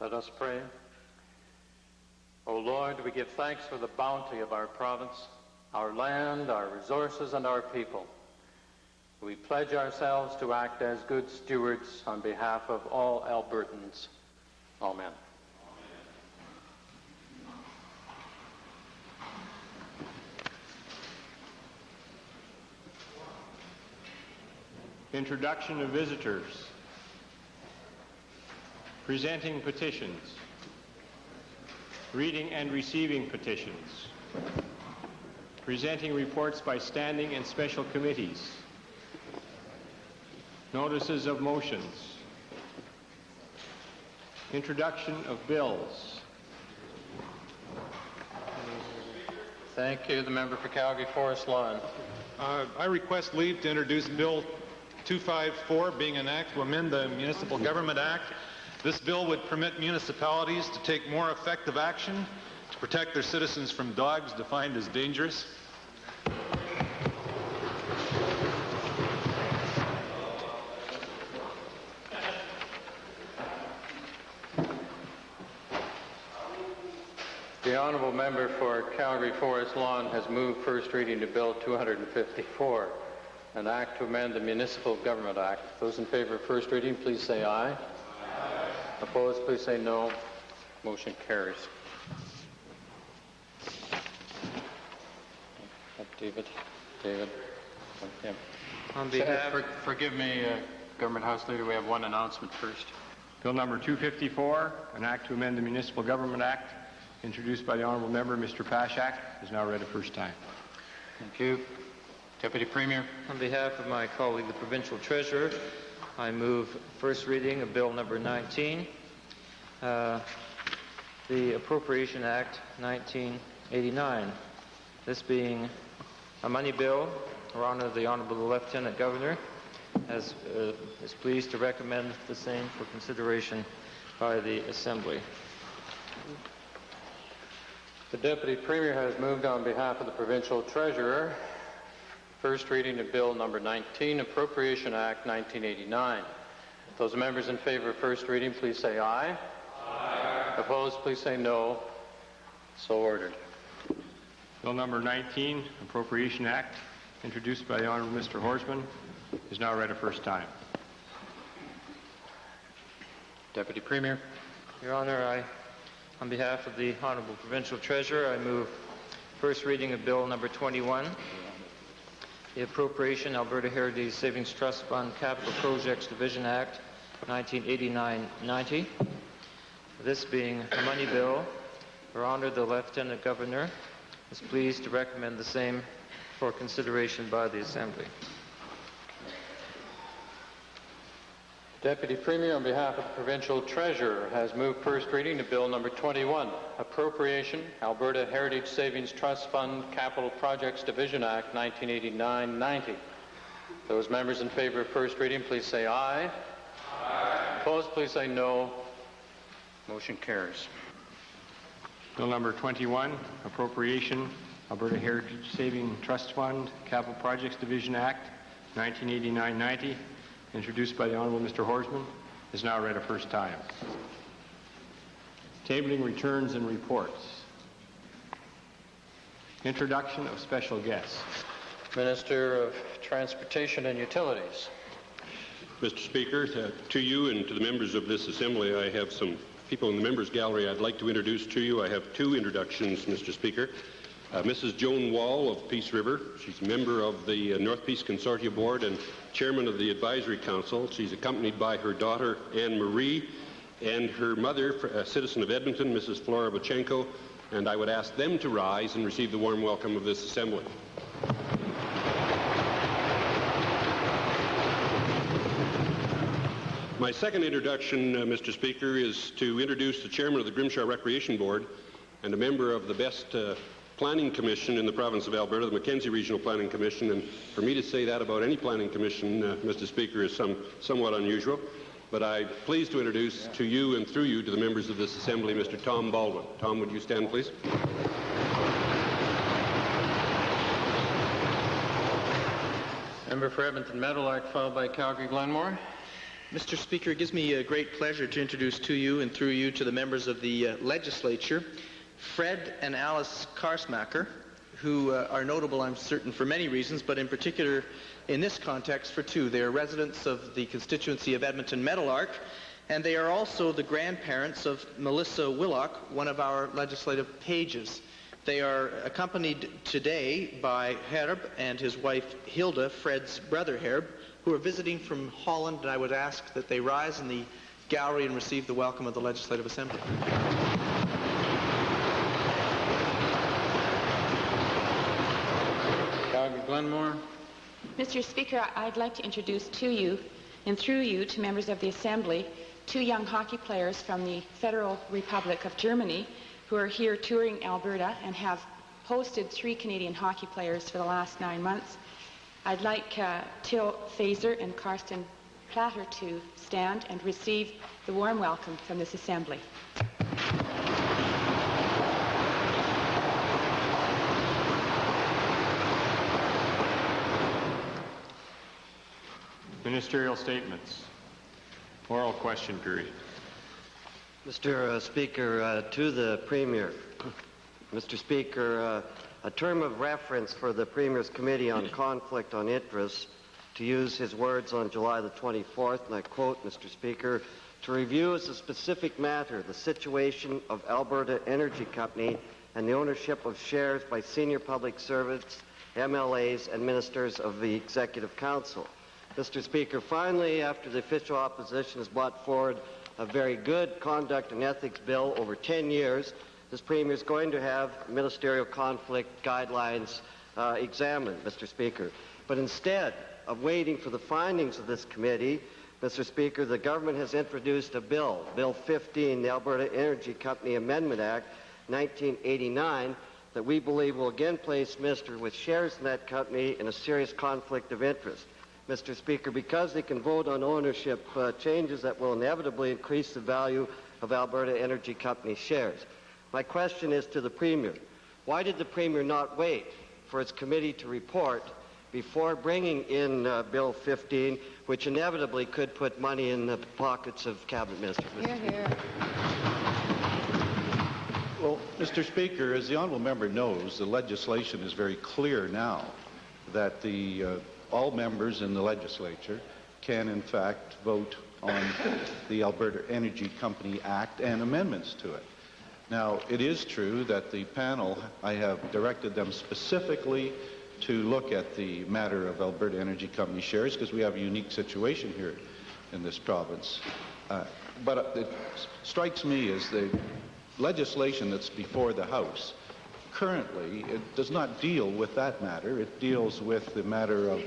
Let us pray. O Lord, we give thanks for the bounty of our province, our land, our resources, and our people. We pledge ourselves to act as good stewards on behalf of all Albertans. Amen. Introduction of visitors. Presenting petitions. Reading and receiving petitions. Presenting reports by standing and special committees. Notices of motions. Introduction of bills. Thank you. The member for Calgary Forest Lawn. I request leave to introduce Bill 254, being an act to amend the Municipal Government Act. This bill would permit municipalities to take more effective action to protect their citizens from dogs defined as dangerous. The honourable member for Calgary Forest Lawn has moved first reading to Bill 254, an act to amend the Municipal Government Act. Those in favour of first reading, please say aye. Aye. Opposed, please say no. Motion carries. David. Okay. On behalf... Forgive me, Government House Leader, we have one announcement first. Bill number 254, an act to amend the Municipal Government Act, introduced by the honourable member, Mr. Pashak, is now read a first time. Thank you. Deputy Premier. On behalf of my colleague, the Provincial Treasurer, I move first reading of Bill number 19, the Appropriation Act 1989. This being a money bill, Your Honour, the Honourable Lieutenant Governor is pleased to recommend the same for consideration by the Assembly. The Deputy Premier has moved on behalf of the Provincial Treasurer first reading of Bill number 19, Appropriation Act 1989. Those members in favour of first reading, please say aye. Aye. Opposed, please say no. So ordered. Bill number 19, Appropriation Act, introduced by the Honourable Mr. Horsman, is now read a first time. Deputy Premier. Your Honour, on behalf of the Honourable Provincial Treasurer, I move first reading of Bill number 21, the Appropriation Alberta Heritage Savings Trust Fund Capital Projects Division Act 1989-90. This being a money bill, Your Honour, the Lieutenant Governor is pleased to recommend the same for consideration by the Assembly. Deputy Premier, on behalf of the Provincial Treasurer, has moved first reading to Bill number 21, Appropriation Alberta Heritage Savings Trust Fund Capital Projects Division Act 1989-90. Those members in favour of first reading, please say aye. Aye. Opposed, please say no. Motion carries. Bill number 21, Appropriation Alberta Heritage Saving Trust Fund Capital Projects Division Act 1989-90, introduced by the Honourable Mr. Horsman, is now read a first time. Tabling returns and reports. Introduction of special guests. Minister of Transportation and Utilities. Mr. Speaker, to you and to the members of this Assembly, I have some people in the members' gallery I'd like to introduce to you. I have two introductions, Mr. Speaker. Mrs. Joan Wall of Peace River. She's a member of the North Peace Consortia Board and chairman of the Advisory Council. She's accompanied by her daughter, Anne Marie, and her mother, a citizen of Edmonton, Mrs. Flora Bachenko, and I would ask them to rise and receive the warm welcome of this Assembly. My second introduction, Mr. Speaker, is to introduce the chairman of the Grimshaw Recreation Board and a member of the best planning commission in the province of Alberta, the Mackenzie Regional Planning Commission, and for me to say that about any planning commission, Mr. Speaker, is somewhat unusual, but I'm pleased to introduce to you and through you to the members of this Assembly, Mr. Tom Baldwin. Tom, would you stand, please? Member for Edmonton Meadowlark, followed by Calgary Glenmore. Mr. Speaker, it gives me a great pleasure to introduce to you and through you to the members of the legislature, Fred and Alice Karsmacher, who are notable, I'm certain, for many reasons, but in particular in this context for two. They are residents of the constituency of Edmonton Meadowlark, and they are also the grandparents of Melissa Willock, one of our legislative pages. They are accompanied today by Herb and his wife Hilda, Fred's brother Herb, who are visiting from Holland, and I would ask that they rise in the gallery and receive the welcome of the Legislative Assembly. Doug Glenmore. Mr. Speaker, I'd like to introduce to you and through you to members of the Assembly two young hockey players from the Federal Republic of Germany who are here touring Alberta and have hosted 3 Canadian hockey players for the last 9 months. I'd like Till Fazer and Karsten Platter to stand and receive the warm welcome from this Assembly. Ministerial statements. Oral question period. Mr. Speaker, to the Premier. Mr. Speaker, a term of reference for the Premier's Committee on Conflict on Interest, to use his words on July the 24th, and I quote, Mr. Speaker, to review as a specific matter the situation of Alberta Energy Company and the ownership of shares by senior public servants, MLAs, and ministers of the Executive Council. Mr. Speaker, finally, after the official opposition has brought forward a very good conduct and ethics bill over 10 years, this Premier is going to have ministerial conflict guidelines examined, Mr. Speaker. But instead of waiting for the findings of this committee, Mr. Speaker, the government has introduced a bill, Bill 15, the Alberta Energy Company Amendment Act, 1989, that we believe will again place Mr. with shares in that company in a serious conflict of interest. Mr. Speaker, because they can vote on ownership changes that will inevitably increase the value of Alberta Energy Company shares. My question is to the Premier. Why did the Premier not wait for his committee to report before bringing in Bill 15, which inevitably could put money in the pockets of cabinet ministers? Hear, hear. Well, Mr. Speaker, as the honourable member knows, the legislation is very clear now that all members in the legislature can, in fact, vote on the Alberta Energy Company Act and amendments to it. Now, it is true that the panel, I have directed them specifically to look at the matter of Alberta Energy Company shares because we have a unique situation here in this province. But it strikes me as the legislation that's before the House currently, it does not deal with that matter. It deals with the matter of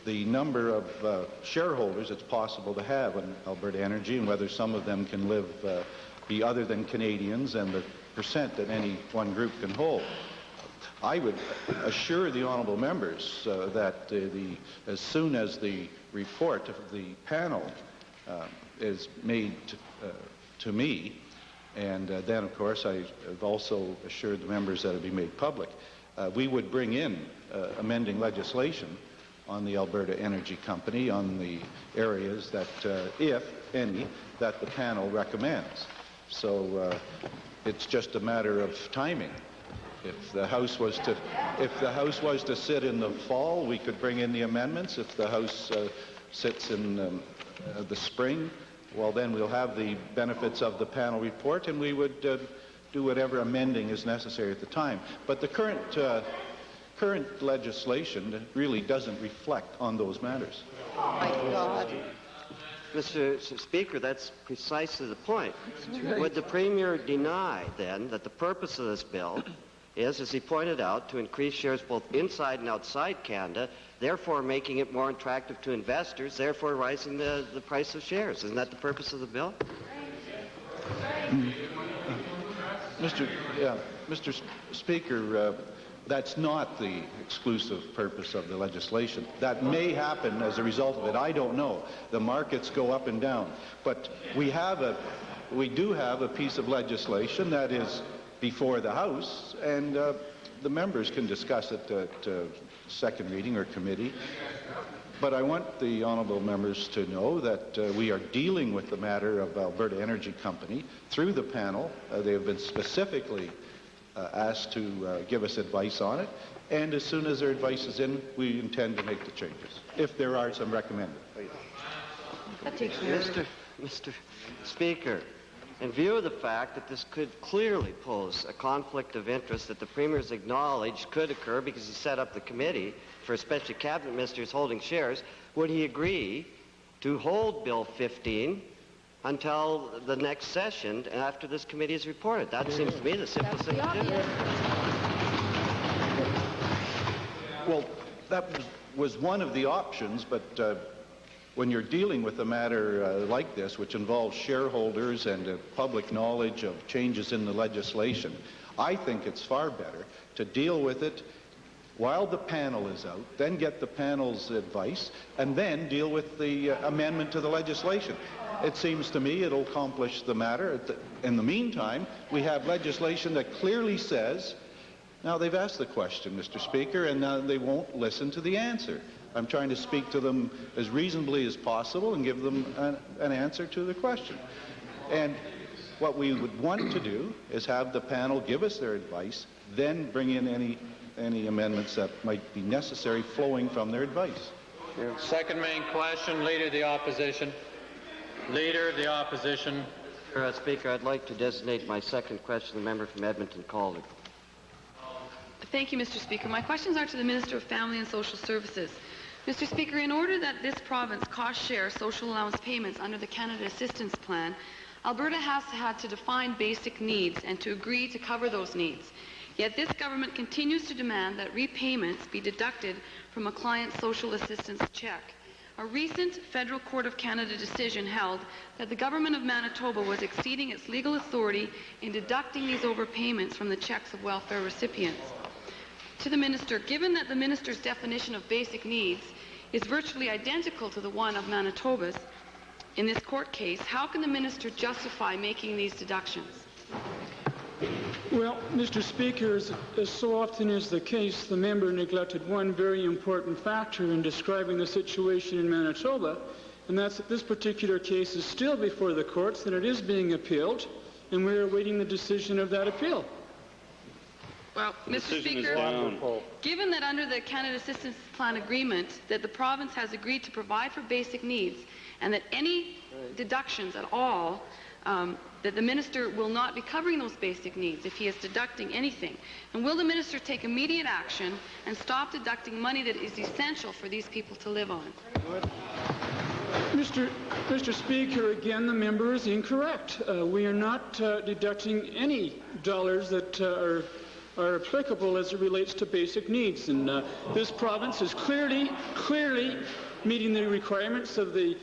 the number of shareholders it's possible to have in Alberta Energy and whether some of them can be other than Canadians and the percent that any one group can hold. I would assure the honourable members that as soon as the report of the panel is made to me, and then, of course, I have also assured the members that it be made public, we would bring in amending legislation on the Alberta Energy Company on the areas that, if any, that the panel recommends. So it's just a matter of timing. If the House was to sit in the fall, we could bring in the amendments. If the House sits in the spring, well, then we'll have the benefits of the panel report, and we would do whatever amending is necessary at the time. But the current legislation really doesn't reflect on those matters. Oh, my God. Mr. Speaker, that's precisely the point. Would the Premier deny, then, that the purpose of this bill is, as he pointed out, to increase shares both inside and outside Canada, therefore making it more attractive to investors, therefore rising the price of shares? Isn't that the purpose of the bill? Mr. Speaker, that's not the exclusive purpose of the legislation. That may happen as a result of it. I don't know. The markets go up and down. But we do have a piece of legislation that is before the House, and the members can discuss it at second reading or committee. But I want the honourable members to know that we are dealing with the matter of Alberta Energy Company through the panel. They have been specifically asked to give us advice on it, and as soon as their advice is in, we intend to make the changes, if there are some recommended. Mr. Speaker, in view of the fact that this could clearly pose a conflict of interest that the Premier's acknowledged could occur because he set up the committee for especially cabinet ministers holding shares, would he agree to hold Bill 15 until the next session after this committee is reported? That seems to me the simplest thing to do. Well, that was one of the options, but when you're dealing with a matter like this, which involves shareholders and public knowledge of changes in the legislation, I think it's far better to deal with it while the panel is out, then get the panel's advice, and then deal with the amendment to the legislation. It seems to me it'll accomplish the matter. In the meantime, we have legislation that clearly says, now they've asked the question, Mr. Speaker, and now they won't listen to the answer. I'm trying to speak to them as reasonably as possible and give them an answer to the question. And what we would want to do is have the panel give us their advice, then bring in any amendments that might be necessary flowing from their advice. Second main question, Leader of the Opposition. Leader of the Opposition. Speaker, I'd like to designate my second question to the member from Edmonton Calder. Thank you, Mr. Speaker. My questions are to the Minister of Family and Social Services. Mr. Speaker, in order that this province cost-share social allowance payments under the Canada Assistance Plan, Alberta has had to define basic needs and to agree to cover those needs. Yet this government continues to demand that repayments be deducted from a client's social assistance check. A recent Federal Court of Canada decision held that the Government of Manitoba was exceeding its legal authority in deducting these overpayments from the checks of welfare recipients. To the Minister, given that the Minister's definition of basic needs is virtually identical to the one of Manitoba's in this court case, how can the Minister justify making these deductions? Well, Mr. Speaker, as so often is the case, the member neglected one very important factor in describing the situation in Manitoba, and that's that this particular case is still before the courts and it is being appealed, and we're awaiting the decision of that appeal. Well, Mr. Speaker, given that under the Canada Assistance Plan agreement that the province has agreed to provide for basic needs and that any deductions at all, that the Minister will not be covering those basic needs if he is deducting anything. And will the Minister take immediate action and stop deducting money that is essential for these people to live on? Mr. Speaker, again, the member is incorrect. We are not deducting any dollars that are applicable as it relates to basic needs. And this province is clearly meeting the requirements of the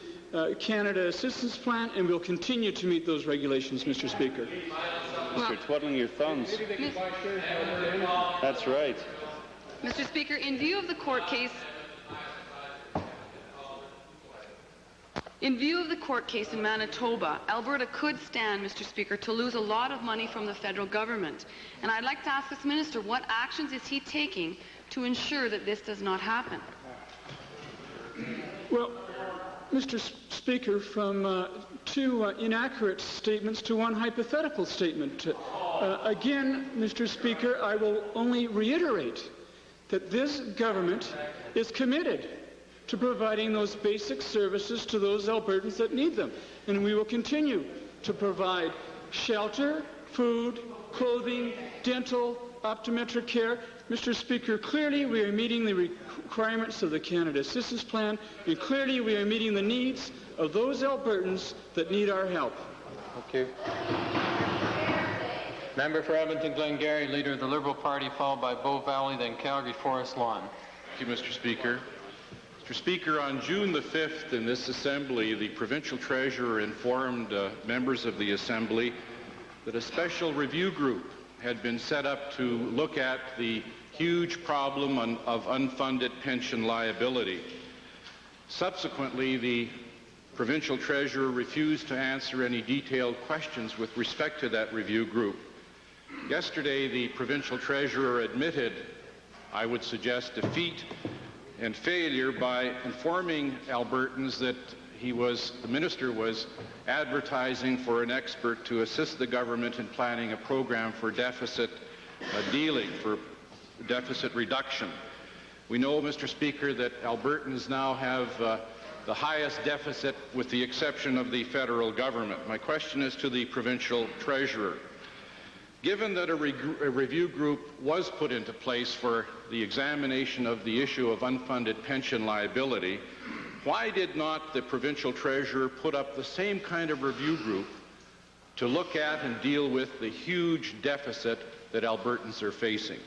Canada Assistance Plan, and will continue to meet those regulations, Mr. Speaker. Mr. Twiddling your thumbs. That's right. Mr. Speaker, in view of the court case, in Manitoba, Alberta could stand, Mr. Speaker, to lose a lot of money from the federal government. And I'd like to ask this Minister, what actions is he taking to ensure that this does not happen? Well, Mr. Speaker, from two inaccurate statements to one hypothetical statement. Again, Mr. Speaker, I will only reiterate that this government is committed to providing those basic services to those Albertans that need them. And we will continue to provide shelter, food, clothing, dental, optometric care. Mr. Speaker, clearly we are meeting the requirements of the Canada Assistance Plan, and clearly we are meeting the needs of those Albertans that need our help. Thank you. Member for Edmonton Glengarry, Leader of the Liberal Party, followed by Bow Valley, then Calgary Forest Lawn. Thank you, Mr. Speaker. Mr. Speaker, on June the 5th in this Assembly, the Provincial Treasurer informed members of the Assembly that a special review group had been set up to look at the huge problem of unfunded pension liability. Subsequently, the Provincial Treasurer refused to answer any detailed questions with respect to that review group. Yesterday, the Provincial Treasurer admitted, I would suggest, defeat and failure by informing Albertans that the minister was advertising for an expert to assist the government in planning a program for deficit dealing, for deficit reduction. We know, Mr. Speaker, that Albertans now have the highest deficit with the exception of the federal government. My question is to the provincial treasurer. Given that a review group was put into place for the examination of the issue of unfunded pension liability, why did not the provincial treasurer put up the same kind of review group to look at and deal with the huge deficit that Albertans are facing?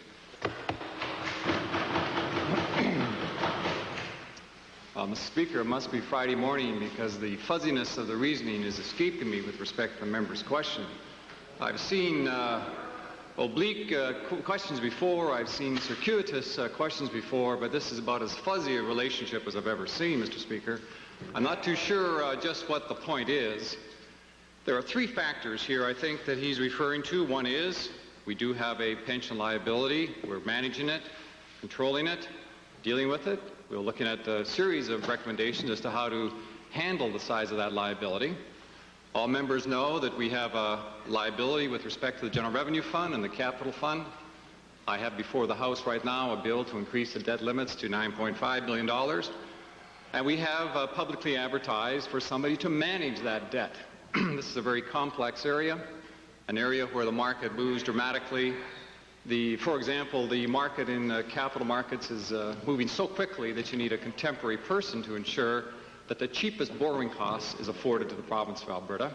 Mr. Speaker, it must be Friday morning because the fuzziness of the reasoning is escaping me with respect to the member's question. I've seen oblique questions before, I've seen circuitous questions before, but this is about as fuzzy a relationship as I've ever seen, Mr. Speaker. I'm not too sure just what the point is. There are three factors here I think that he's referring to. One is we do have a pension liability. We're managing it, controlling it, dealing with it. We're looking at a series of recommendations as to how to handle the size of that liability. All members know that we have a liability with respect to the General Revenue Fund and the Capital Fund. I have before the House right now a bill to increase the debt limits to $9.5 billion. And we have publicly advertised for somebody to manage that debt. This is a very complex area, an area where the market moves dramatically. For example, the market in capital markets is moving so quickly that you need a contemporary person to ensure that the cheapest borrowing cost is afforded to the province of Alberta.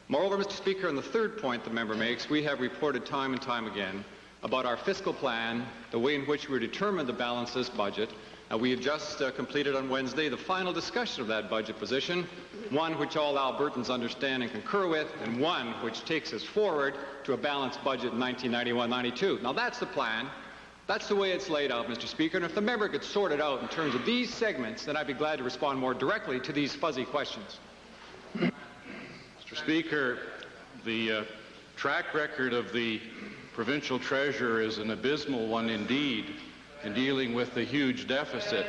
Moreover, Mr. Speaker, on the third point the member makes, we have reported time and time again about our fiscal plan, the way in which we determine the balance of this budget. We have just completed on Wednesday the final discussion of that budget position, one which all Albertans understand and concur with, and one which takes us forward to a balanced budget in 1991-92. Now that's the plan. That's the way it's laid out, Mr. Speaker, and if the member could sort it out in terms of these segments, then I'd be glad to respond more directly to these fuzzy questions. Mr. Speaker, the track record of the provincial treasurer is an abysmal one indeed in dealing with the huge deficit.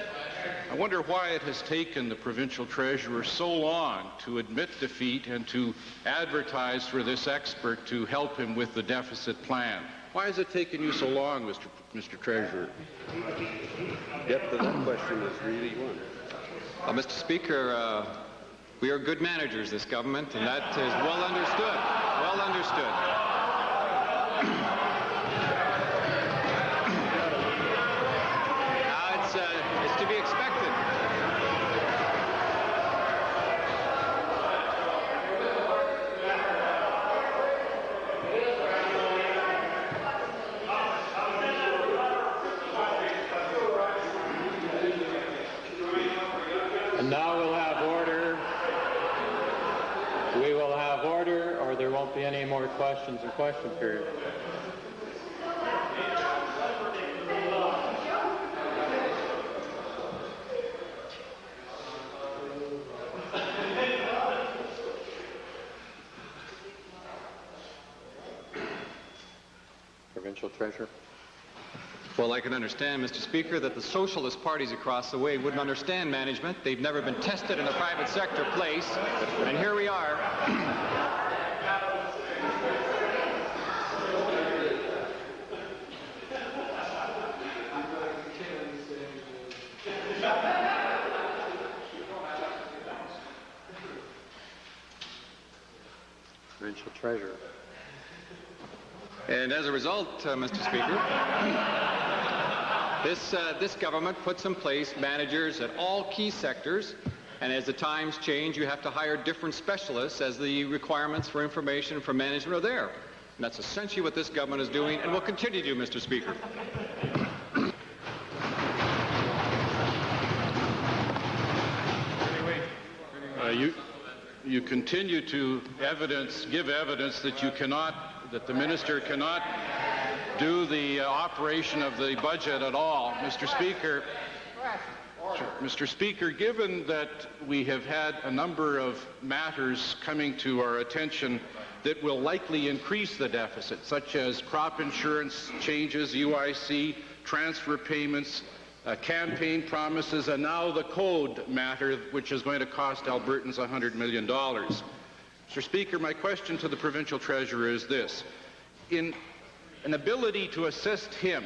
I wonder why it has taken the provincial treasurer so long to admit defeat and to advertise for this expert to help him with the deficit plan. Why has it taken you so long, Mr. Treasurer? Depth of that question is really one. Mr. Speaker, we are good managers, this government, and that is well understood. Well understood. Now it's to be expected. And now we'll have order. We will have order, or there won't be any more questions in question period. Provincial Treasurer. Well, I can understand, Mr. Speaker, that the socialist parties across the way wouldn't understand management. They've never been tested in a private sector place, and here we are. Provincial Treasurer. And as a result, Mr. Speaker, this government puts in place managers at all key sectors, and as the times change, you have to hire different specialists as the requirements for information for management are there. And that's essentially what this government is doing and will continue to do, Mr. Speaker. You continue to give evidence that that the minister cannot do the operation of the budget at all. Mr. Speaker, given that we have had a number of matters coming to our attention that will likely increase the deficit, such as crop insurance changes, UIC, transfer payments, campaign promises, and now the code matter, which is going to cost Albertans $100 million. Mr. Speaker, my question to the provincial treasurer is this. In an ability to assist him,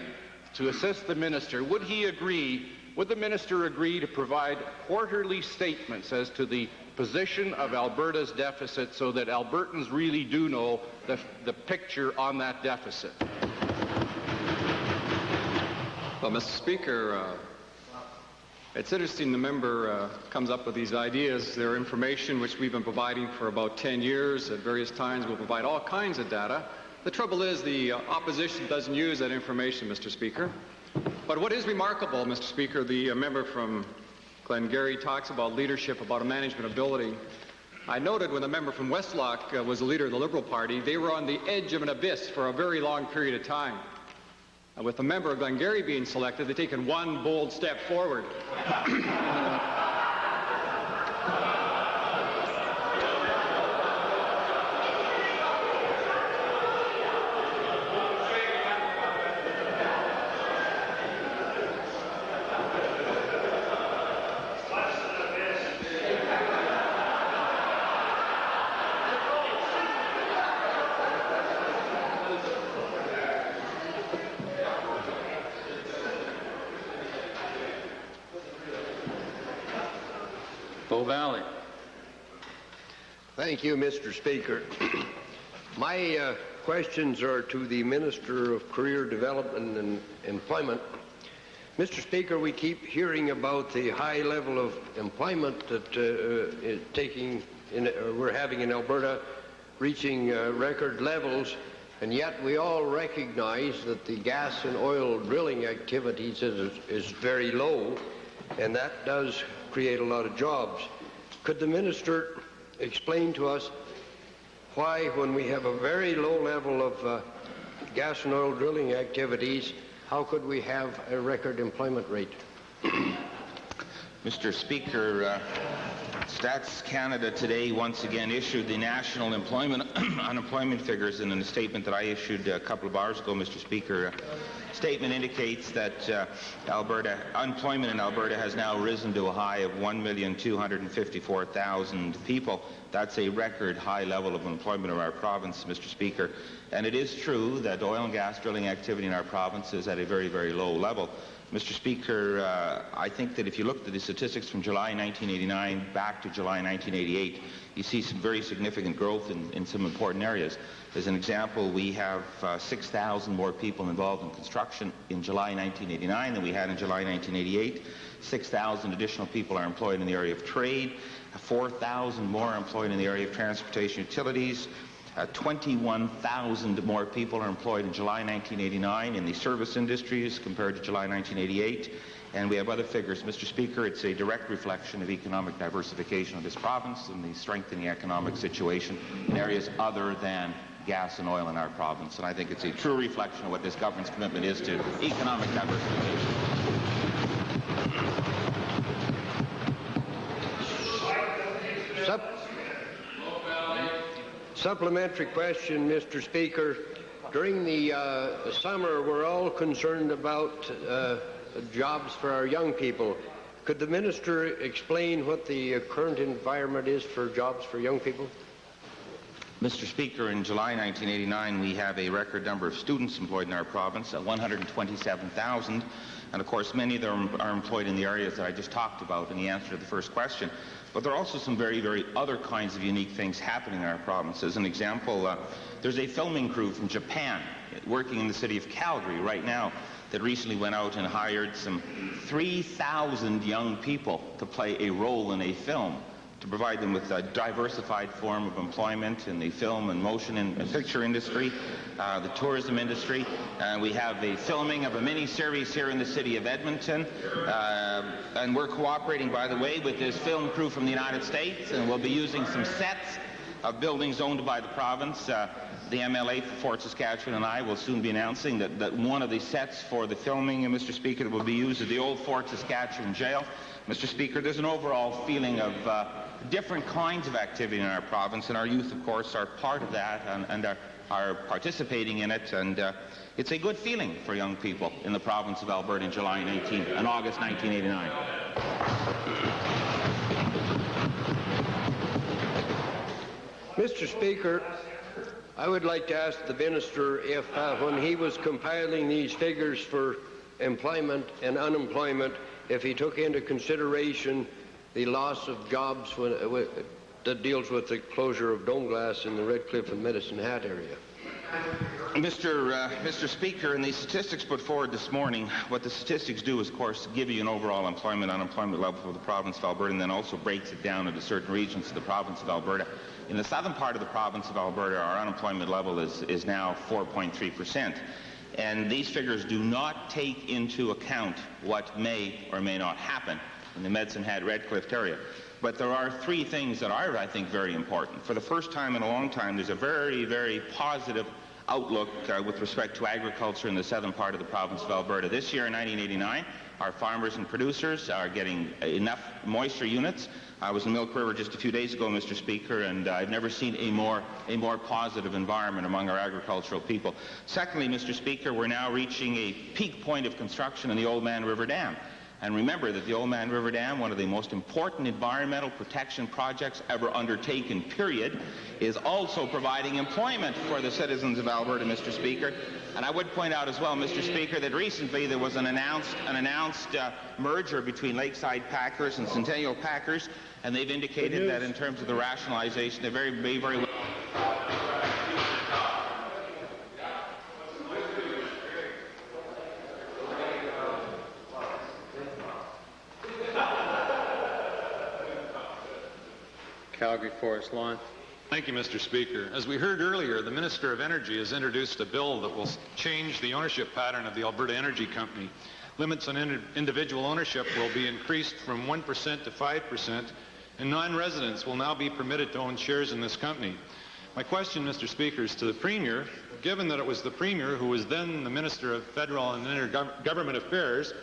to assist the minister, would the minister agree to provide quarterly statements as to the position of Alberta's deficit so that Albertans really do know the picture on that deficit? Well, Mr. Speaker, it's interesting the member comes up with these ideas. They're information which we've been providing for about 10 years. At various times we'll provide all kinds of data. The trouble is the opposition doesn't use that information, Mr. Speaker. But what is remarkable, Mr. Speaker, the member from Glengarry talks about leadership, about a management ability. I noted when the member from Westlock was the leader of the Liberal Party, they were on the edge of an abyss for a very long period of time. With the member of Glengarry being selected, they've taken one bold step forward. Valley. Thank you, Mr. Speaker. My questions are to the Minister of Career Development and Employment. Mr. Speaker, we keep hearing about the high level of employment that we're having in Alberta, reaching record levels, and yet we all recognize that the gas and oil drilling activities is very low, and that does create a lot of jobs. Could the minister explain to us why, when we have a very low level of gas and oil drilling activities, how could we have a record employment rate? Mr. Speaker, Stats Canada today once again issued the national unemployment figures in a statement that I issued a couple of hours ago, Mr. Speaker. Statement indicates that unemployment in Alberta has now risen to a high of 1,254,000 people. That's a record high level of employment in our province, Mr. Speaker. And it is true that oil and gas drilling activity in our province is at a very, very low level. Mr. Speaker, I think that if you look at the statistics from July 1989 back to July 1988, you see some very significant growth in some important areas. As an example, we have 6,000 more people involved in construction in July 1989 than we had in July 1988. 6,000 additional people are employed in the area of trade. 4,000 more employed in the area of transportation utilities. 21,000 more people are employed in July 1989 in the service industries compared to July 1988. And we have other figures. Mr. Speaker, it's a direct reflection of economic diversification of this province and the strengthening economic situation in areas other than gas and oil in our province. And I think it's a true reflection of what this government's commitment is to economic diversification. Supplementary question, Mr. Speaker. During the summer, we're all concerned about jobs for our young people. Could the minister explain what the current environment is for jobs for young people? Mr. Speaker, in July 1989, we have a record number of students employed in our province, 127,000. And of course, many of them are employed in the areas that I just talked about in the answer to the first question. But there are also some very, very other kinds of unique things happening in our province. As an example, there's a filming crew from Japan working in the city of Calgary right now that recently went out and hired some 3,000 young people to play a role in a film, to provide them with a diversified form of employment in the film and motion and picture industry, the tourism industry. We have the filming of a mini-series here in the city of Edmonton. And we're cooperating, by the way, with this film crew from the United States, and we'll be using some sets of buildings owned by the province. The MLA for Fort Saskatchewan and I will soon be announcing that one of the sets for the filming, Mr. Speaker, that will be used at the old Fort Saskatchewan jail. Mr. Speaker, there's an overall feeling of different kinds of activity in our province, and our youth, of course, are part of that and are are participating in it, and it's a good feeling for young people in the province of Alberta in August 1989. Mr. Speaker, I would like to ask the minister if, when he was compiling these figures for employment and unemployment, if he took into consideration the loss of jobs that deals with the closure of Dome Glass in the Redcliffe and Medicine Hat area. Mr. Speaker, in the statistics put forward this morning, what the statistics do is, of course, give you an overall unemployment level for the province of Alberta, and then also breaks it down into certain regions of the province of Alberta. In the southern part of the province of Alberta, our unemployment level is now 4.3%. And these figures do not take into account what may or may not happen in the Medicine Hat Redcliffe area. But there are three things that are, I think, very important. For the first time in a long time, there's a very, very positive outlook with respect to agriculture in the southern part of the province of Alberta. This year, in 1989, our farmers and producers are getting enough moisture units. I was in Milk River just a few days ago, Mr. Speaker, and I've never seen a more positive environment among our agricultural people. Secondly, Mr. Speaker, we're now reaching a peak point of construction in the Old Man River Dam. And remember that the Old Man River Dam, one of the most important environmental protection projects ever undertaken, period, is also providing employment for the citizens of Alberta, Mr. Speaker. And I would point out as well, Mr. Speaker, that recently there was an announced merger between Lakeside Packers and Centennial Packers, and they've indicated that in terms of the rationalization, they're very well. Calgary Forest Lawn. Thank you, Mr. Speaker. As we heard earlier, the Minister of Energy has introduced a bill that will change the ownership pattern of the Alberta Energy Company. Limits on individual ownership will be increased from 1% to 5%, and non-residents will now be permitted to own shares in this company. My question, Mr. Speaker, is to the Premier. Given that it was the Premier, who was then the Minister of Federal and Intergovernment Affairs,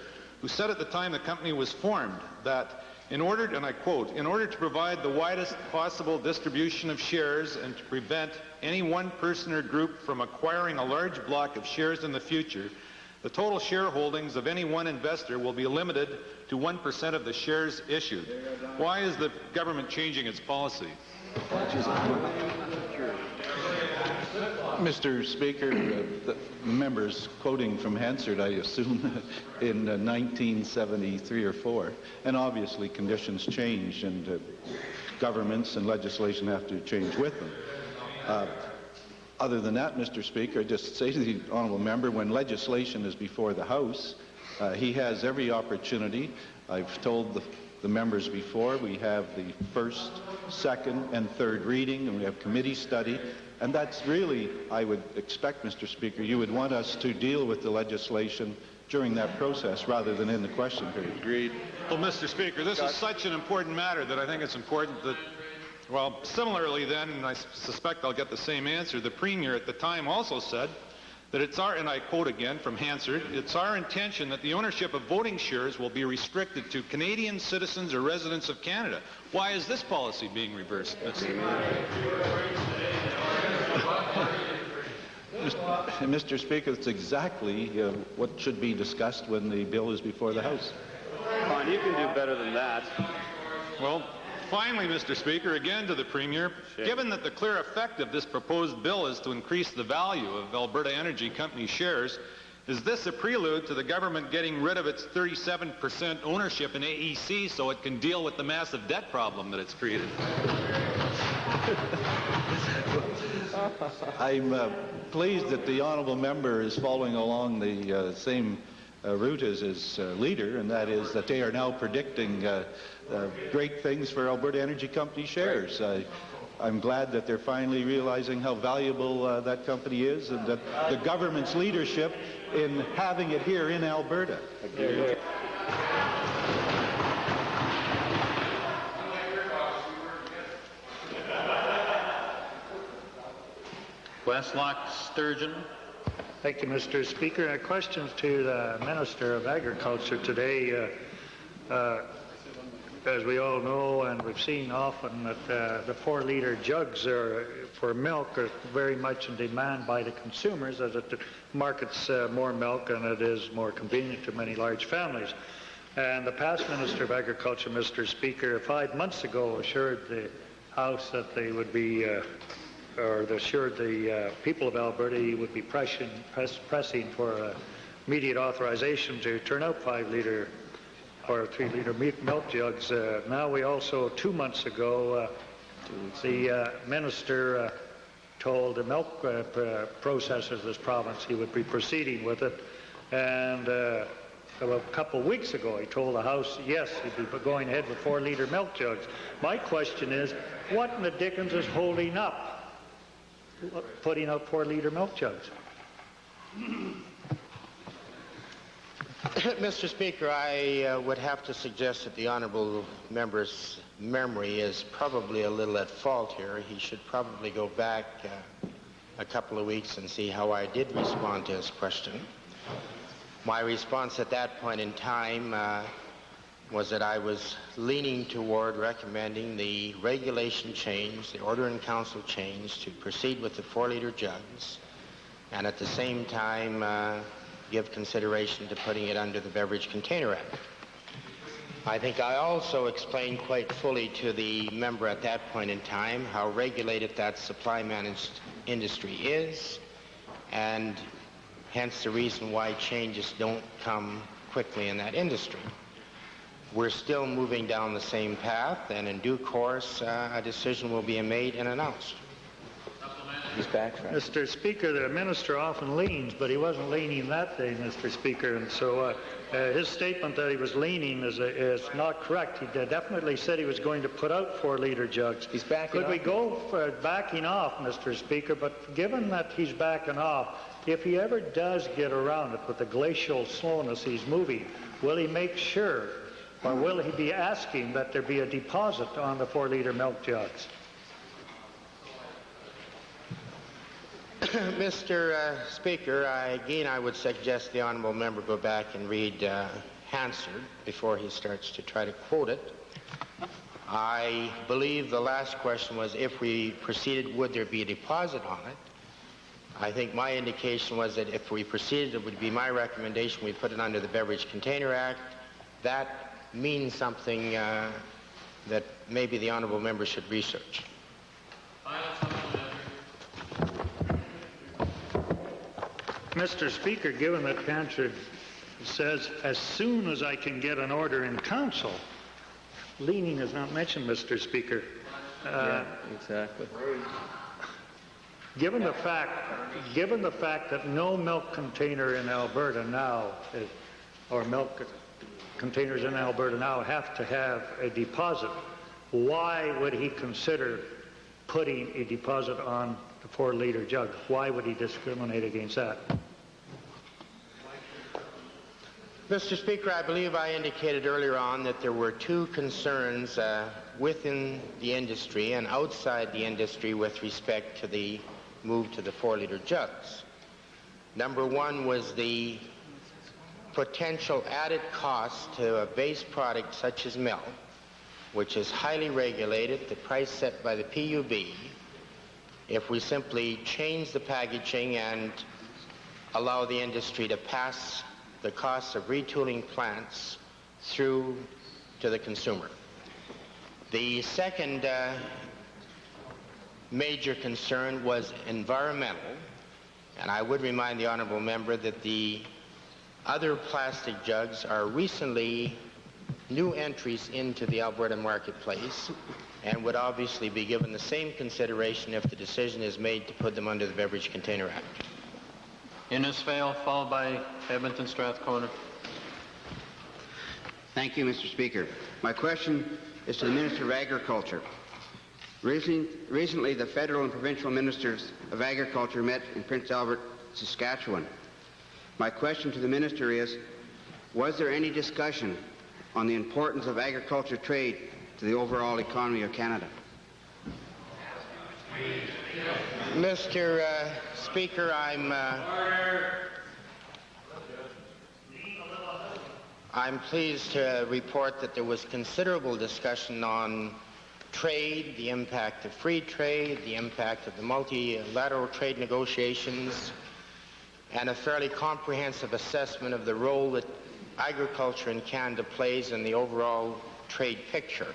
who said at the time the company was formed that in order, and I quote, "in order to provide the widest possible distribution of shares and to prevent any one person or group from acquiring a large block of shares in the future, the total shareholdings of any one investor will be limited to 1% of the shares issued." Why is the government changing its policy? Mr. Speaker, the members quoting from Hansard, I assume, in 1973 or 4, and obviously conditions change, and governments and legislation have to change with them. Other than that, Mr. Speaker, I just say to the honourable member, when legislation is before the House, he has every opportunity. I've told the members before, we have the first, second, and third reading, and we have committee study. And that's really, I would expect, Mr. Speaker, you would want us to deal with the legislation during that process rather than in the question period. Agreed. Well, Mr. Speaker, this is such an important matter that I think it's important that, well, similarly then, and I suspect I'll get the same answer, the Premier at the time also said that it's our, and I quote again from Hansard, "It's our intention that the ownership of voting shares will be restricted to Canadian citizens or residents of Canada." Why is this policy being reversed, Mr. Speaker, it's exactly what should be discussed when the bill is before the House. Fine, you can do better than that. Well, finally, Mr. Speaker, again to the Premier, given that the clear effect of this proposed bill is to increase the value of Alberta Energy Company shares, is this a prelude to the government getting rid of its 37% ownership in AEC so it can deal with the massive debt problem that it's created? I'm pleased that the honourable member is following along the same route as his leader, and that is that they are now predicting great things for Alberta Energy Company shares. I'm glad that they're finally realizing how valuable that company is, and that the government's leadership in having it here in Alberta. Westlock Sturgeon. Thank you, Mr. Speaker. A question to the Minister of Agriculture today. as we all know, and we've seen often that the 4-liter jugs for milk are very much in demand by the consumers, as it markets more milk and it is more convenient to many large families. And the past Minister of Agriculture, Mr. Speaker, 5 months ago assured the House that they would be, or assured the people of Alberta he would be pressing for immediate authorization to turn out 5-liter or 3-liter milk jugs. Now we also, 2 months ago, the minister told the milk processors of this province he would be proceeding with it, and a couple of weeks ago he told the House, yes, he'd be going ahead with 4-liter milk jugs. My question is, what in the dickens is holding up putting out 4-liter milk jugs? Mr. Speaker, I would have to suggest that the honourable member's memory is probably a little at fault here. He should probably go back a couple of weeks and see how I did respond to his question. My response at that point in time was that I was leaning toward recommending the regulation change, the order in council change, to proceed with the 4-liter jugs, and at the same time give consideration to putting it under the Beverage Container Act. I think I also explained quite fully to the member at that point in time how regulated that supply-managed industry is, and hence the reason why changes don't come quickly in that industry. We're still moving down the same path, and in due course, a decision will be made and announced. He's back, right? Mr. Speaker, the minister often leans, but he wasn't leaning that day, Mr. Speaker, and so his statement that he was leaning is not correct. He definitely said he was going to put out 4-liter jugs. He's backing off. Could we go for backing off, Mr. Speaker? But given that he's backing off, if he ever does get around it with the glacial slowness he's moving, will he make sure, or will he be asking that there be a deposit on the 4-liter milk jugs? Mr. Speaker, again, I would suggest the honourable member go back and read Hansard before he starts to try to quote it. I believe the last question was if we proceeded, would there be a deposit on it? I think my indication was that if we proceeded, it would be my recommendation we put it under the Beverage Container Act. That means something that maybe the honourable member should research. Mr. Speaker, given that Hansard says, as soon as I can get an order in council, leaning is not mentioned, Mr. Speaker. Yeah, exactly. Given the fact that no milk container in Alberta now, or milk containers in Alberta now have to have a deposit, why would he consider putting a deposit on the 4-liter jug? Why would he discriminate against that? Mr. Speaker, I believe I indicated earlier on that there were two concerns within the industry and outside the industry with respect to the move to the 4-liter jugs. Number one was the potential added cost to a base product such as milk, which is highly regulated, the price set by the PUB. If we simply change the packaging and allow the industry to pass the costs of retooling plants through to the consumer. The second major concern was environmental, and I would remind the honourable member that the other plastic jugs are recently new entries into the Alberta marketplace and would obviously be given the same consideration if the decision is made to put them under the Beverage Container Act. Innisfail, followed by Edmonton Strathcona. Thank you, Mr. Speaker. My question is to the Minister of Agriculture. Recently, the federal and provincial ministers of agriculture met in Prince Albert, Saskatchewan. My question to the minister is, was there any discussion on the importance of agriculture trade to the overall economy of Canada? Mr. Speaker, I'm pleased to report that there was considerable discussion on trade, the impact of free trade, the impact of the multilateral trade negotiations, and a fairly comprehensive assessment of the role that agriculture in Canada plays in the overall trade picture.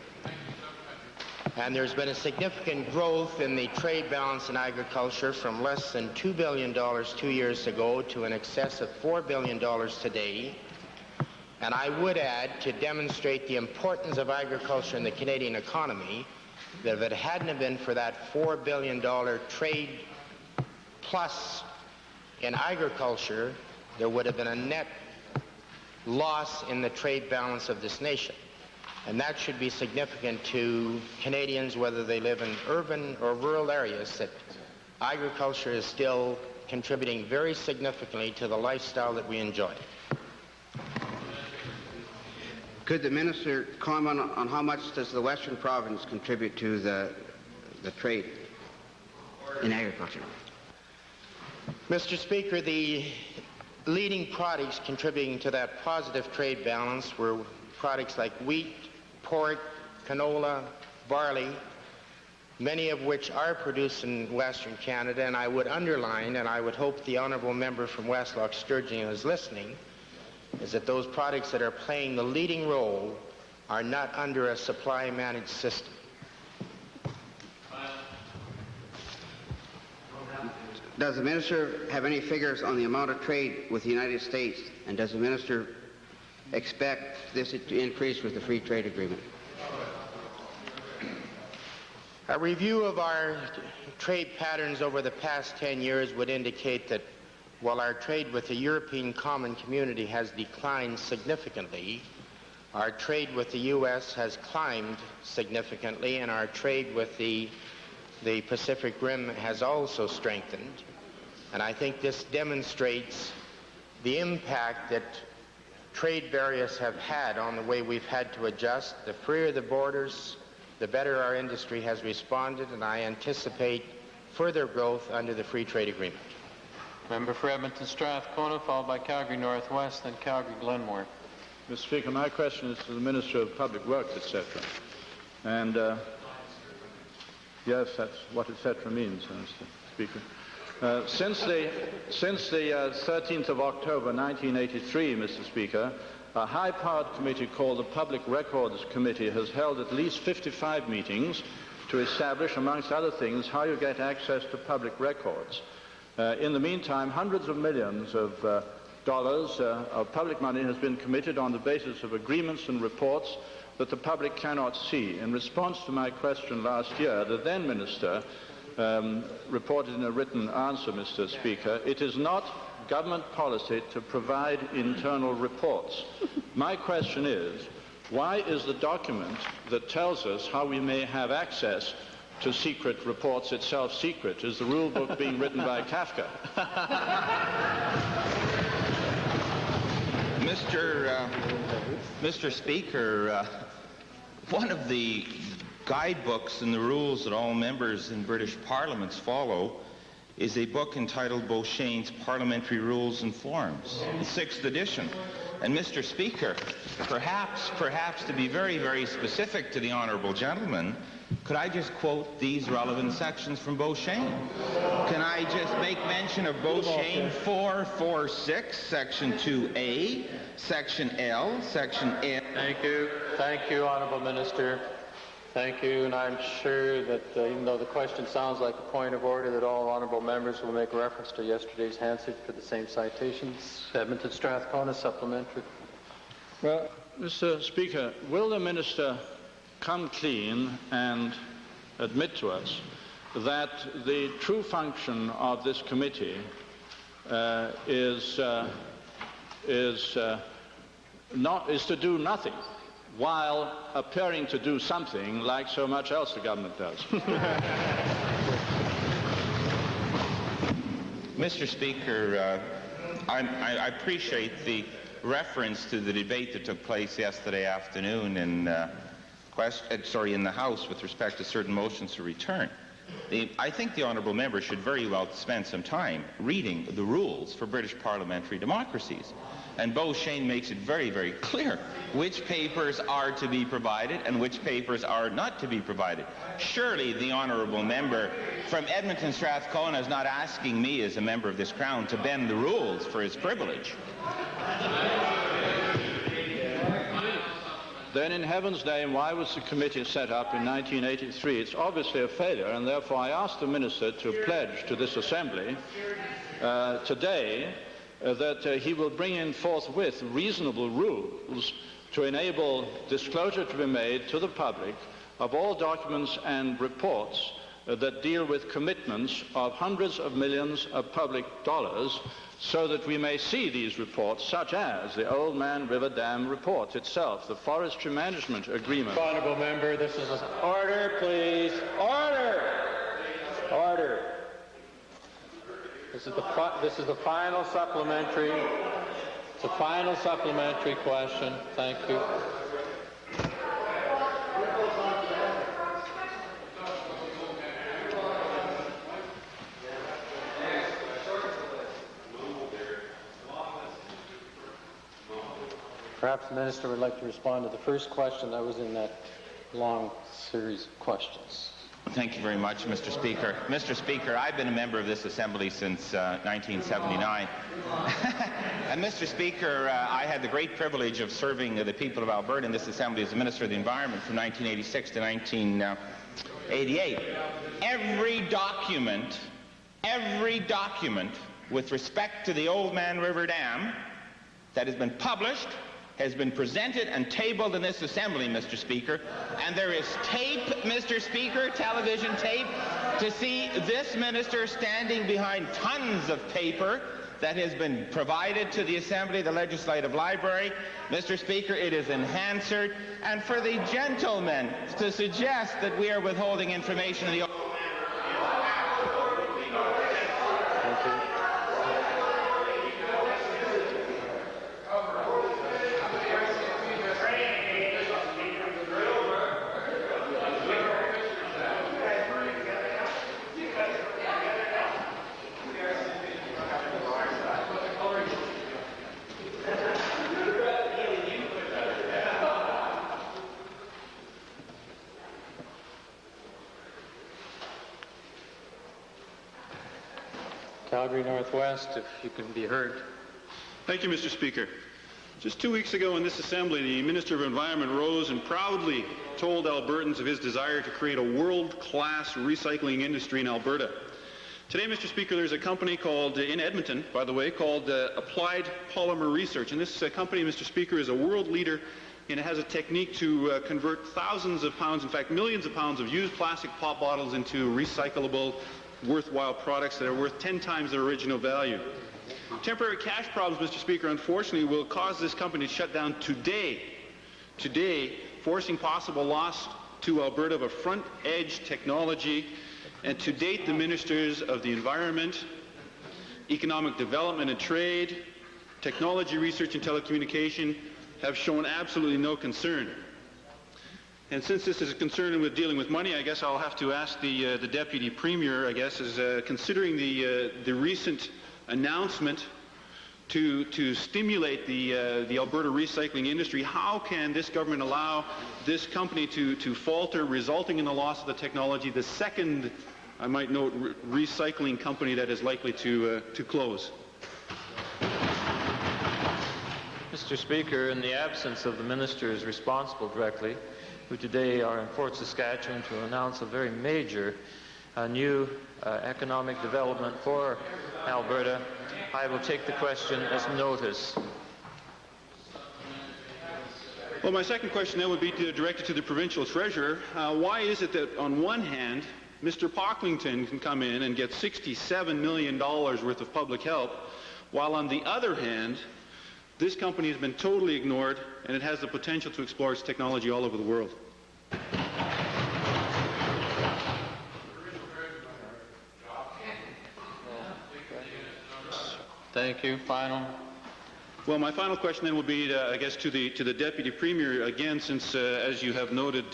And there's been a significant growth in the trade balance in agriculture from less than $2 billion 2 years ago to in excess of $4 billion today. And I would add, to demonstrate the importance of agriculture in the Canadian economy, that if it hadn't been for that $4 billion trade plus in agriculture, there would have been a net loss in the trade balance of this nation. And that should be significant to Canadians, whether they live in urban or rural areas, that agriculture is still contributing very significantly to the lifestyle that we enjoy. Could the minister comment on how much does the Western province contribute to the trade in agriculture? Mr. Speaker, the leading products contributing to that positive trade balance were products like wheat, pork, canola, barley, many of which are produced in Western Canada. And I would underline, and I would hope the honourable member from Westlock Sturgeon is listening, is that those products that are playing the leading role are not under a supply-managed system. Does the minister have any figures on the amount of trade with the United States, and does the minister expect this to increase with the free trade agreement? A review of our trade patterns over the past 10 years would indicate that while our trade with the European Common Community has declined significantly, our trade with the U.S. has climbed significantly, and our trade with the Pacific Rim has also strengthened. And I think this demonstrates the impact that trade barriers have had on the way we've had to adjust. The freer the borders, the better our industry has responded, and I anticipate further growth under the free trade agreement. Member for Edmonton Strathcona, followed by Calgary Northwest, then Calgary Glenmore. Mr. Speaker, my question is to the Minister of Public Works, etc. And yes, that's what etc. means, Mr. Speaker. Since the 13th of October 1983, Mr. Speaker, a high-powered committee called the Public Records Committee has held at least 55 meetings to establish, amongst other things, how you get access to public records. In the meantime, hundreds of millions of dollars of public money has been committed on the basis of agreements and reports that the public cannot see. In response to my question last year, the then minister reported in a written answer, Mr. Speaker, it is not government policy to provide internal reports. My question is, why is the document that tells us how we may have access to secret reports itself secret? Is the rule book being written by Kafka? Mr. Speaker, one of the guidebooks and the rules that all members in British parliaments follow is a book entitled Beauchesne's Parliamentary Rules and Forms, the 6th edition. And Mr. Speaker, perhaps to be very, very specific to the honourable gentleman, could I just quote these relevant sections from Beauchesne? Can I just make mention of Beauchesne 446, Section 2A, Section L, Section N? Thank you, Honourable Minister. Thank you, and I'm sure that even though the question sounds like a point of order, that all honourable members will make reference to yesterday's answer for the same citations. Edmonton Strathcona, supplementary. Well, Mr. Speaker, will the minister come clean and admit to us that the true function of this committee is to do nothing, while appearing to do something like so much else the government does? Mr. Speaker, I appreciate the reference to the debate that took place yesterday afternoon in the House with respect to certain motions to return. I think the honourable member should very well spend some time reading the rules for British parliamentary democracies. And Beau Cheyne makes it very, very clear which papers are to be provided and which papers are not to be provided. Surely the honourable member from Edmonton Strathcona is not asking me as a member of this Crown to bend the rules for his privilege. Then in heaven's name, why was the committee set up in 1983? It's obviously a failure, and therefore I ask the Minister to pledge to this Assembly today that he will bring in forthwith reasonable rules to enable disclosure to be made to the public of all documents and reports that deal with commitments of hundreds of millions of public dollars, so that we may see these reports, such as the Old Man River Dam report itself, the Forestry Management Agreement. Honourable member, this is order, please. Order! Order. This is the final supplementary. It's a final supplementary question. Thank you. Perhaps the minister would like to respond to the first question that was in that long series of questions. Thank you very much, Mr. Speaker. Mr. Speaker, I've been a member of this Assembly since 1979. And Mr. Speaker, I had the great privilege of serving the people of Alberta in this Assembly as the Minister of the Environment from 1986 to 1988. Every document with respect to the Old Man River Dam that has been published has been presented and tabled in this Assembly, Mr. Speaker, and there is tape, Mr. Speaker, television tape, to see this minister standing behind tons of paper that has been provided to the Assembly, the Legislative Library. Mr. Speaker, it is in Hansard, and for the gentleman to suggest that we are withholding information in the Calgary Northwest, if you can be heard. Thank you, Mr. Speaker. Just 2 weeks ago in this Assembly, the Minister of Environment rose and proudly told Albertans of his desire to create a world-class recycling industry in Alberta. Today, Mr. Speaker, there's a company called, in Edmonton, by the way, called Applied Polymer Research. And this company, Mr. Speaker, is a world leader, and it has a technique to convert thousands of pounds, in fact millions of pounds of used plastic pop bottles into recyclable, worthwhile products that are worth 10 times their original value. Temporary cash problems, Mr. Speaker, unfortunately will cause this company to shut down today, forcing possible loss to Alberta of a front-edge technology. And to date, the Ministers of the Environment, Economic Development and Trade, Technology, Research and Telecommunication have shown absolutely no concern. And since this is a concern with dealing with money, I guess I'll have to ask the Deputy Premier, I guess, is considering the recent announcement to stimulate the Alberta recycling industry, how can this government allow this company to falter, resulting in the loss of the technology, the second, I might note, recycling company that is likely to close? Mr. Speaker, in the absence of the ministers responsible directly, who today are in Fort Saskatchewan to announce a very major new economic development for Alberta, I will take the question as notice. Well, my second question then would be directed to the provincial treasurer. Why is it that on one hand, Mr. Pocklington can come in and get $67 million worth of public help, while on the other hand, this company has been totally ignored, and it has the potential to explore its technology all over the world? Thank you. Final. Well, my final question then will be, I guess, to the Deputy Premier again, since, as you have noted,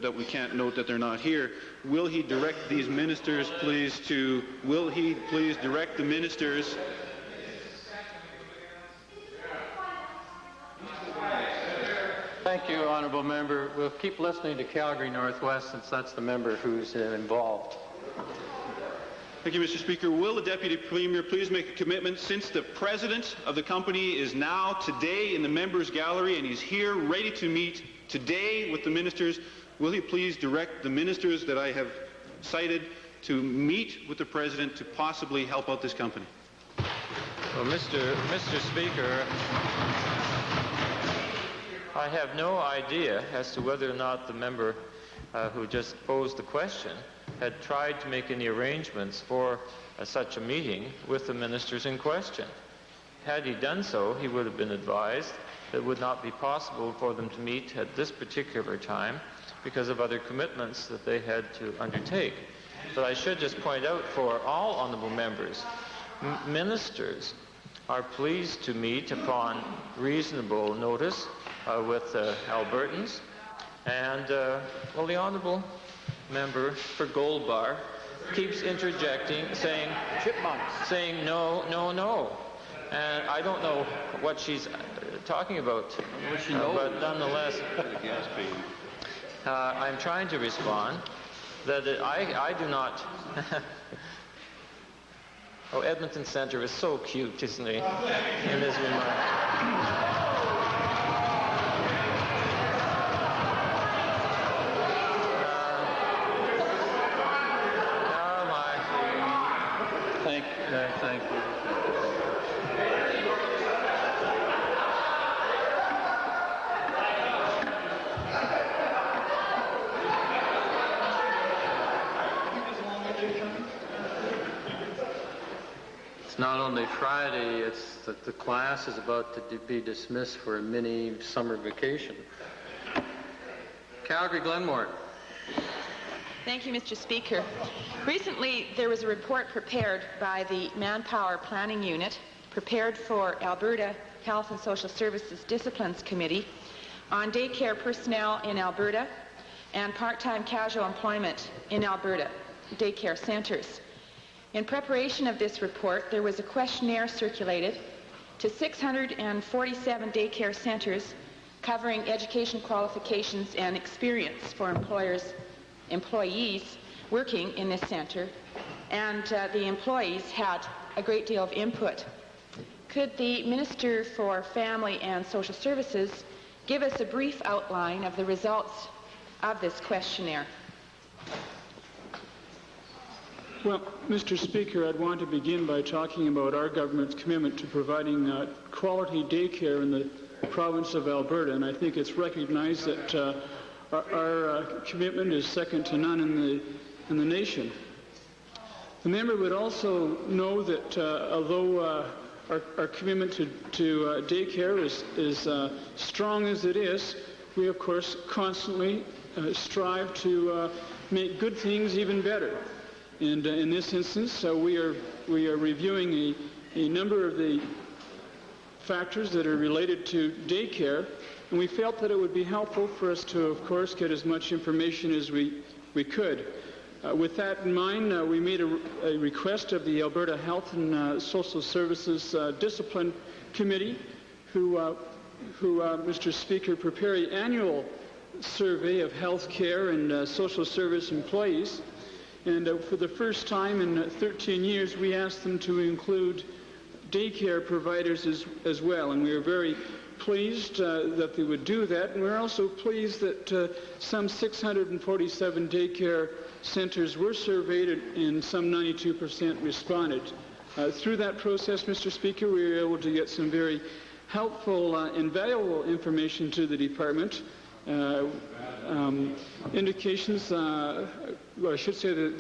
that we can't note that they're not here. Will he direct these ministers, please, will he please direct the ministers? Thank you, Honourable Member. We'll keep listening to Calgary Northwest since that's the member who's involved. Thank you, Mr. Speaker. Will the Deputy Premier please make a commitment, since the President of the company is now today in the Members' Gallery and he's here ready to meet today with the ministers, will he please direct the ministers that I have cited to meet with the President to possibly help out this company? Well, Mr. Speaker, I have no idea as to whether or not the member who just posed the question had tried to make any arrangements for such a meeting with the ministers in question. Had he done so, he would have been advised that it would not be possible for them to meet at this particular time because of other commitments that they had to undertake. But I should just point out for all honourable members, ministers are pleased to meet upon reasonable notice with Albertans, and well, the honourable member for Gold Bar keeps interjecting, saying no, no, no. And I don't know what she's talking about, but nonetheless, I'm trying to respond that I do not. Oh, Edmonton Centre is so cute, isn't he, in his remark. Thank you. It's not only Friday, it's that the class is about to be dismissed for a mini summer vacation. Calgary Glenmore. Thank you, Mr. Speaker. Recently, there was a report prepared by the Manpower Planning Unit, prepared for Alberta Health and Social Services Disciplines Committee, on daycare personnel in Alberta and part-time casual employment in Alberta daycare centres. In preparation of this report, there was a questionnaire circulated to 647 daycare centres covering education qualifications and experience for employees working in this centre, and the employees had a great deal of input. Could the Minister for Family and Social Services give us a brief outline of the results of this questionnaire? Well, Mr. Speaker, I'd want to begin by talking about our government's commitment to providing quality daycare in the province of Alberta, and I think it's recognized that our commitment is second to none in the nation. The member would also know that although our commitment to daycare is strong as it is, we of course constantly strive to make good things even better. And in this instance, we are reviewing a number of the factors that are related to daycare, and we felt that it would be helpful for us to, of course, get as much information as we could. With that in mind, we made a request of the Alberta Health and Social Services Discipline Committee, who Mr. Speaker, prepare an annual survey of health care and social service employees. And for the first time in 13 years, we asked them to include daycare providers as well, and we are very pleased that they would do that, and we're also pleased that some 647 daycare centers were surveyed and some 92% responded. Through that process, Mr. Speaker, we were able to get some very helpful and valuable information to the department. Indications, well, I should say that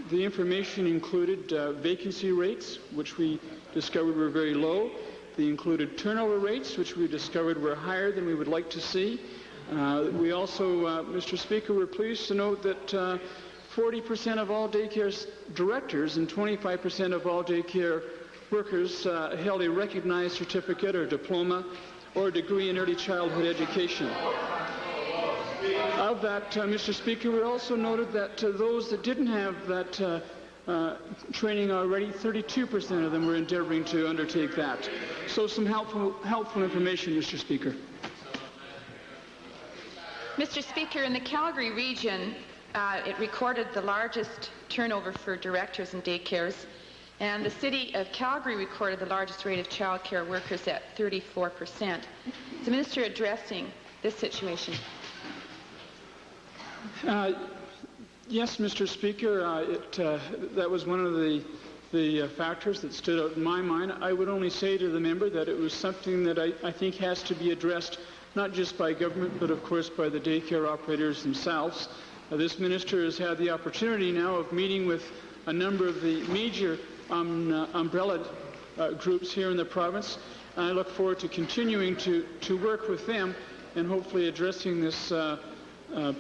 the information included vacancy rates, which we discovered were very low. They included turnover rates, which we discovered were higher than we would like to see. We also, Mr. Speaker, were pleased to note that 40% of all daycare directors and 25% of all daycare workers held a recognized certificate or diploma or degree in early childhood education. Of that, Mr. Speaker, we also noted that those that didn't have that training already, 32% of them were endeavoring to undertake that. So some helpful information, Mr. Speaker. Mr. Speaker, in the Calgary region, it recorded the largest turnover for directors in daycares, and the city of Calgary recorded the largest rate of child care workers at 34%. Is the minister addressing this situation? Yes, Mr. Speaker, that was one of the factors that stood out in my mind. I would only say to the member that it was something that I think has to be addressed not just by government, but of course by the daycare operators themselves. This minister has had the opportunity now of meeting with a number of the major umbrella groups here in the province, and I look forward to continuing to work with them and hopefully addressing this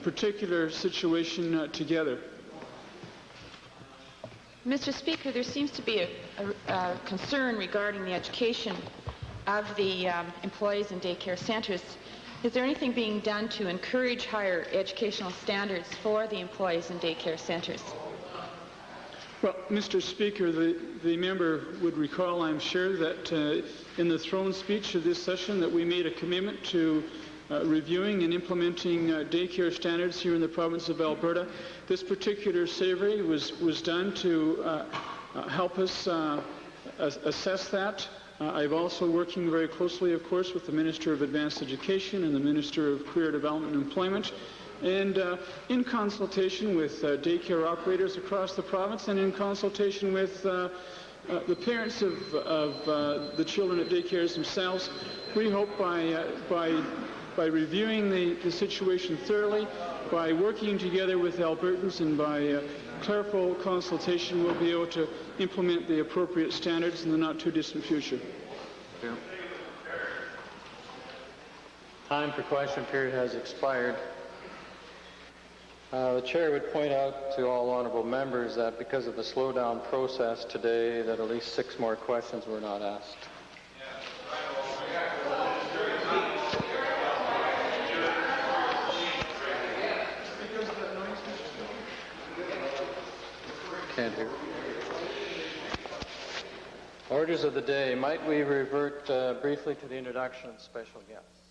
particular situation together. Mr. Speaker, there seems to be a concern regarding the education of the employees in daycare centres. Is there anything being done to encourage higher educational standards for the employees in daycare centres? Well, Mr. Speaker, the member would recall, I'm sure, that in the throne speech of this session that we made a commitment to reviewing and implementing daycare standards here in the province of Alberta. This particular survey was done to help us assess that. I'm also working very closely, of course, with the Minister of Advanced Education and the Minister of Career Development and Employment, and in consultation with daycare operators across the province and in consultation with the parents of the children at daycares themselves, we hope by reviewing the situation thoroughly, by working together with Albertans and by careful consultation, we'll be able to implement the appropriate standards in the not-too-distant future. Yeah. Time for question period has expired. The chair would point out to all honourable members that because of the slowdown process today, that at least 6 more questions were not asked. Can't hear. Orders of the day. Might we revert briefly to the introduction of special guests?